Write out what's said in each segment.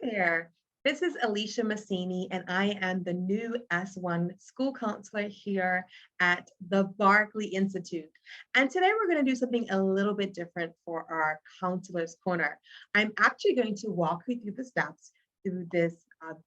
Hey there, this is Alicia Massini, and I am the new S1 school counselor here at the Barkley Institute. And today we're going to do something a little bit different for our Counselor's Corner. I'm actually going to walk you through the steps through this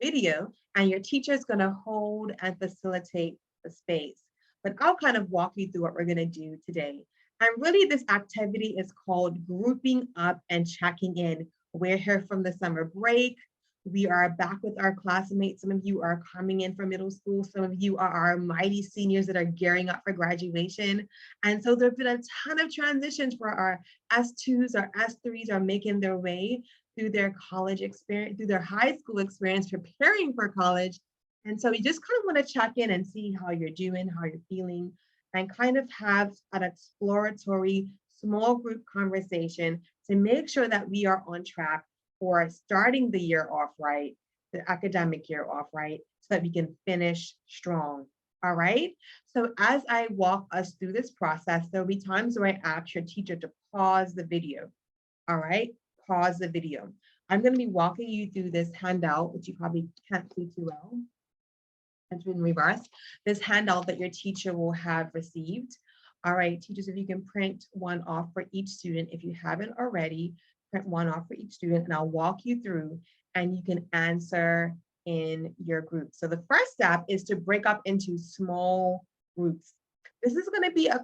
video, and your teacher is going to hold and facilitate the space. But I'll kind of walk you through what we're going to do today. And really, this activity is called grouping up and checking in. We're here from the summer break. We are back with our classmates. Some of you are coming in from middle school. Some of you are our mighty seniors that are gearing up for graduation. And so there have been a ton of transitions for our S2s, our S3s are making their way through their college experience, through their high school experience, preparing for college. And so we just kind of want to check in and see how you're doing, how you're feeling, and kind of have an exploratory small group conversation to make sure that we are on track for starting the year off right, the academic year off right, so that we can finish strong. All right. So as I walk us through this process, there'll be times where I ask your teacher to pause the video. All right. Pause the video. I'm going to be walking you through this handout, which you probably can't see too well. It's in reverse. This handout that your teacher will have received. All right, teachers, if you can print one off for each student, if you haven't already, print one off for each student, and I'll walk you through and you can answer in your group. So the first step is to break up into small groups. This is going to be a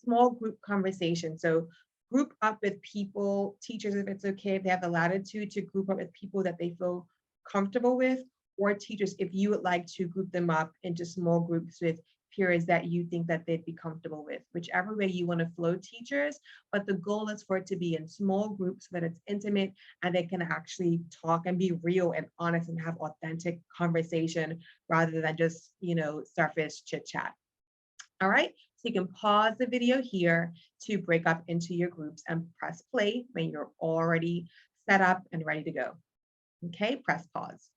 small group conversation. So group up with people, teachers, if it's okay, if they have the latitude to group up with people that they feel comfortable with, or teachers, if you would like to group them up into small groups with peers that you think that they'd be comfortable with, whichever way you want to flow, teachers. But the goal is for it to be in small groups so that it's intimate and they can actually talk and be real and honest and have authentic conversation rather than just, surface chit chat. All right, so you can pause the video here to break up into your groups and press play when you're already set up and ready to go. Okay, press pause.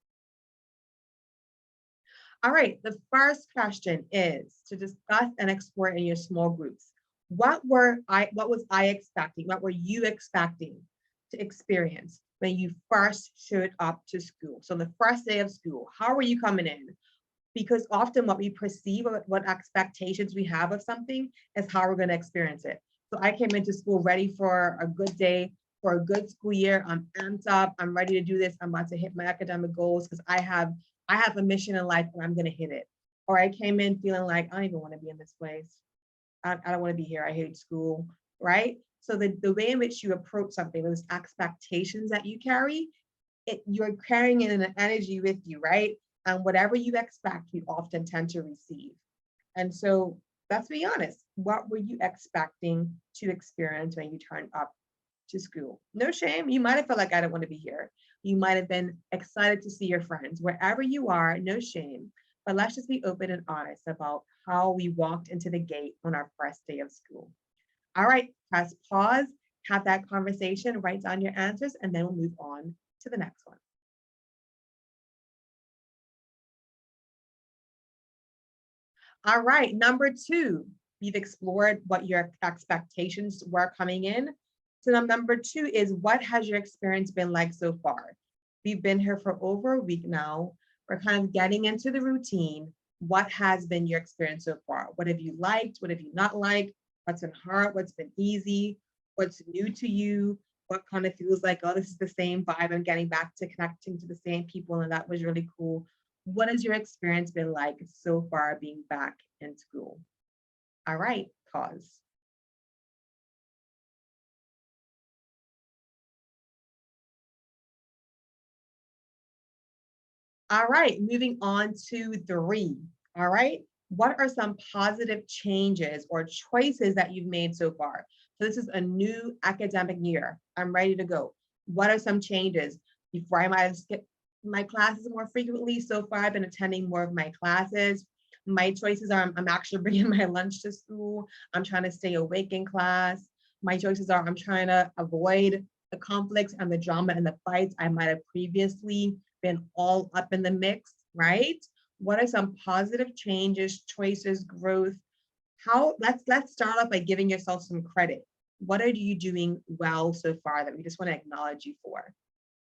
All right, the first question is to discuss and explore in your small groups. What was I expecting? What were you expecting to experience when you first showed up to school? So the first day of school, how were you coming in? Because often what we perceive, what expectations we have of something is how we're going to experience it. So I came into school ready for a good day, for a good school year. I'm amped up. I'm ready to do this. I'm about to hit my academic goals because I have a mission in life and I'm going to hit it. Or I came in feeling like I don't even want to be in this place. I don't want to be here. I hate school, right? So the way in which you approach something, those expectations that you carry, you're carrying in an energy with you, right? And whatever you expect, you often tend to receive. And so let's be honest, what were you expecting to experience when you turned up to school? No shame. You might have felt like I don't want to be here. You might have been excited to see your friends. Wherever you are, no shame. But let's just be open and honest about how we walked into the gate on our first day of school. All right, press pause, have that conversation, write down your answers, and then we'll move on to the next one. All right, number two, we've explored what your expectations were coming in. So number two is, what has your experience been like so far? We've been here for over a week now. We're kind of getting into the routine. What has been your experience so far? What have you liked? What have you not liked? What's been hard? What's been easy? What's new to you? What kind of feels like, oh, this is the same vibe. I'm getting back to connecting to the same people, and that was really cool. What has your experience been like so far being back in school? All right, pause. All right, moving on to three. All right, what are some positive changes or choices that you've made so far? So this is a new academic year. I'm ready to go. What are some changes? Before, I might have skipped my classes more frequently. So far, I've been attending more of my classes. My choices are, I'm actually bringing my lunch to school. I'm trying to stay awake in class. My choices are, I'm trying to avoid the conflicts and the drama and the fights I might have previously been all up in the mix, right? What are some positive changes, choices, growth? Let's start off by giving yourself some credit. What are you doing well so far that we just want to acknowledge you for?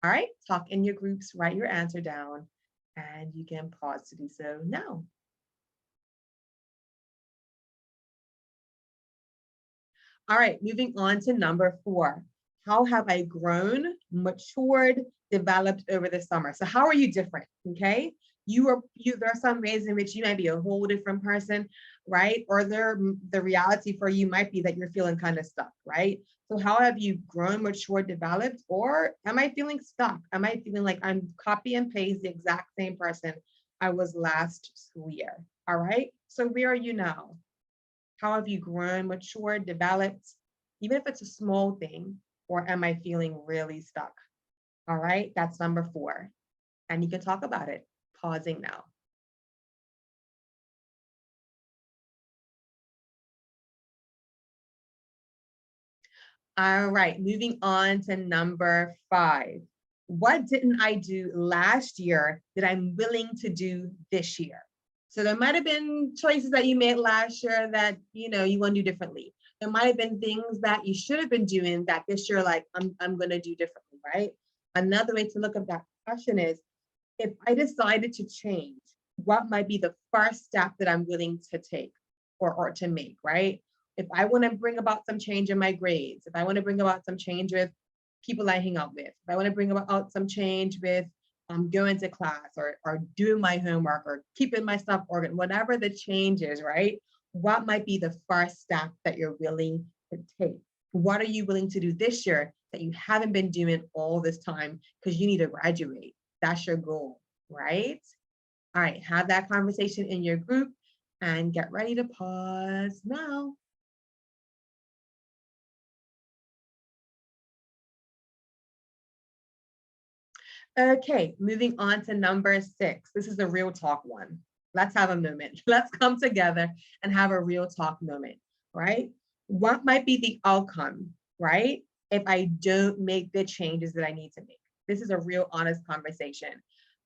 All right, talk in your groups, write your answer down, and you can pause to do so now. All right, moving on to number 4. How have I grown, matured, developed over the summer? So how are you different? Okay. There are some ways in which you might be a whole different person, right? Or the reality for you might be that you're feeling kind of stuck, right? So how have you grown, matured, developed? Or am I feeling stuck? Am I feeling like I'm copy and paste the exact same person I was last school year? All right. So where are you now? How have you grown, matured, developed? Even if it's a small thing, or am I feeling really stuck? All right, that's number 4. And you can talk about it, pausing now. All right, moving on to number 5. What didn't I do last year that I'm willing to do this year? So there might have been choices that you made last year that you want to do differently. There might have been things that you should have been doing that this year, like I'm gonna do differently, right? Another way to look at that question is, if I decided to change, what might be the first step that I'm willing to take or to make, right? If I want to bring about some change in my grades, if I want to bring about some change with people I hang out with, if I want to bring about some change with going to class or doing my homework or keeping my stuff organized, whatever the change is, right? What might be the first step that you're willing to take? What are you willing to do this year that you haven't been doing all this time because you need to graduate? That's your goal, right? All right, have that conversation in your group and get ready to pause now. Okay, moving on to number 6. This is the real talk one. Let's have a moment. Let's come together and have a real talk moment, right? What might be the outcome, right? If I don't make the changes that I need to make. This is a real honest conversation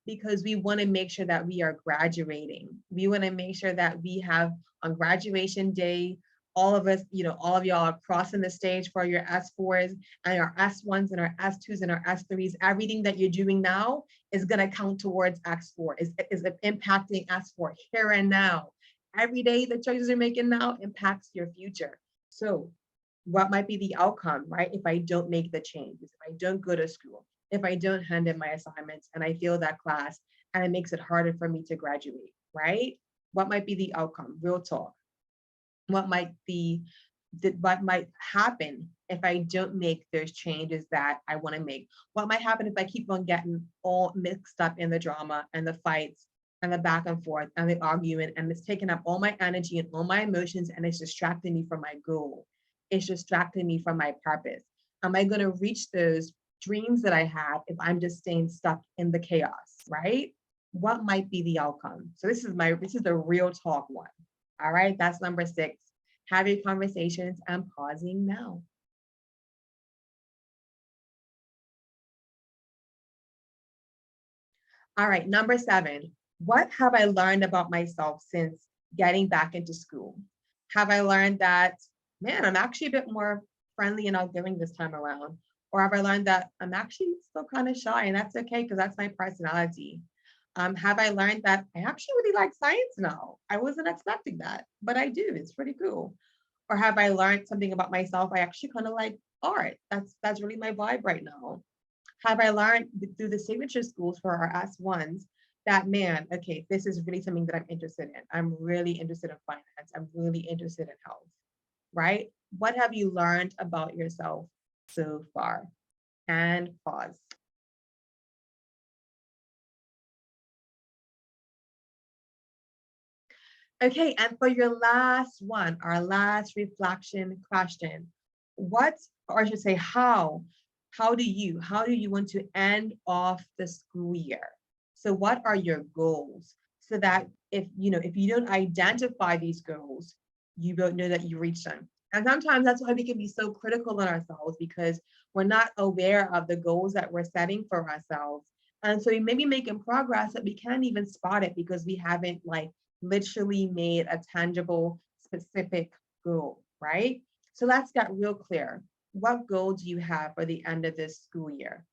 because we want to make sure that we are graduating. We want to make sure that we have on graduation day, all of us, all of y'all are crossing the stage for your S4s and our S1s and our S2s and our S3s. Everything that you're doing now is going to count towards X4, is impacting S4 here and now. Every day the choices you're making now impacts your future. So what might be the outcome, right? If I don't make the changes, if I don't go to school, if I don't hand in my assignments and I fail that class and it makes it harder for me to graduate, right? What might be the outcome? Real talk. What might be what might happen if I don't make those changes that I want to make? What might happen if I keep on getting all mixed up in the drama and the fights and the back and forth and the argument, and it's taking up all my energy and all my emotions, and it's distracting me from my goal? It's distracting me from my purpose. Am I going to reach those dreams that I have if I'm just staying stuck in the chaos, right? What might be the outcome? So this is the real talk one. All right, that's number 6. Have your conversations. I'm pausing now. All right, number 7. What have I learned about myself since getting back into school? Have I learned that, man, I'm actually a bit more friendly and outgoing this time around? Or have I learned that I'm actually still kind of shy and that's okay because that's my personality? Have I learned that I actually really like science now? I wasn't expecting that, but I do. It's pretty cool. Or have I learned something about myself? I actually kind of like art. That's really my vibe right now. Have I learned through the signature schools for our S1s that, man, okay, this is really something that I'm interested in. I'm really interested in finance. I'm really interested in health, right? What have you learned about yourself so far? And pause. Okay, and for your last one, our last reflection question, what, or I should say, how do you want to end off the school year? So what are your goals? So that if you don't identify these goals, you don't know that you reach them. And sometimes that's why we can be so critical on ourselves because we're not aware of the goals that we're setting for ourselves. And so we may be making progress, but we can't even spot it because we haven't like literally made a tangible, specific goal, right? So let's get real clear. What goal do you have for the end of this school year?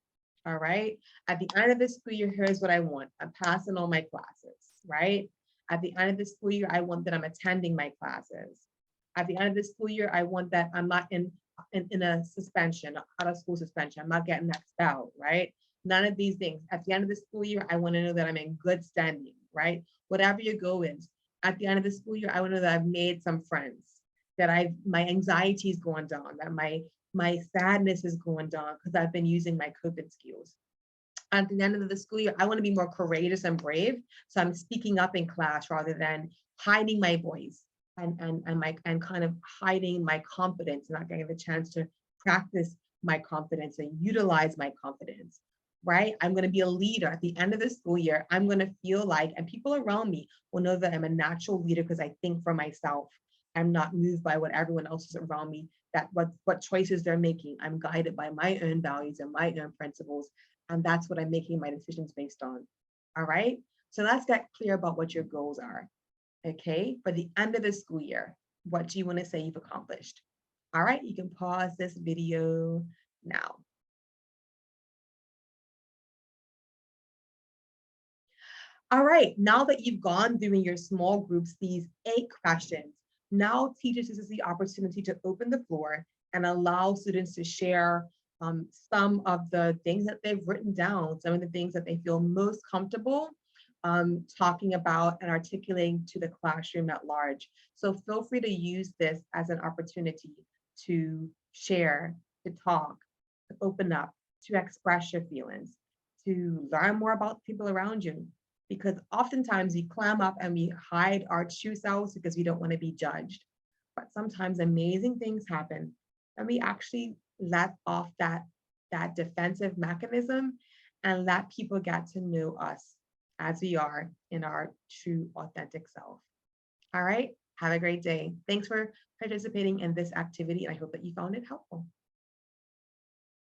All right. At the end of the school year, here's what I want. I'm passing all my classes, right? At the end of the school year, I want that I'm attending my classes. At the end of the school year, I want that I'm not in a suspension, out of school suspension. I'm not getting expelled, right? None of these things. At the end of the school year, I want to know that I'm in good standing, right? Whatever your goal is. At the end of the school year, I want to know that I've made some friends, that my anxiety is going down, that my sadness is going down because I've been using my coping skills. At the end of the school year, I want to be more courageous and brave. So I'm speaking up in class rather than hiding my voice and kind of hiding my confidence, not getting the chance to practice my confidence and utilize my confidence. Right? I'm going to be a leader at the end of the school year. I'm going to feel like, and people around me will know that I'm a natural leader because I think for myself. I'm not moved by what everyone else is around me, that what choices they're making. I'm guided by my own values and my own principles. And that's what I'm making my decisions based on. All right. So let's get clear about what your goals are. Okay. For the end of the school year, what do you want to say you've accomplished? All right. You can pause this video now. All right, now that you've gone through in your small groups these 8 questions, now teachers, this is the opportunity to open the floor and allow students to share some of the things that they've written down, some of the things that they feel most comfortable talking about and articulating to the classroom at large. So feel free to use this as an opportunity to share, to talk, to open up, to express your feelings, to learn more about people around you, because oftentimes we clam up and we hide our true selves because we don't want to be judged. But sometimes amazing things happen and we actually let off that defensive mechanism and let people get to know us as we are in our true authentic self. All right, have a great day. Thanks for participating in this activity. I hope that you found it helpful.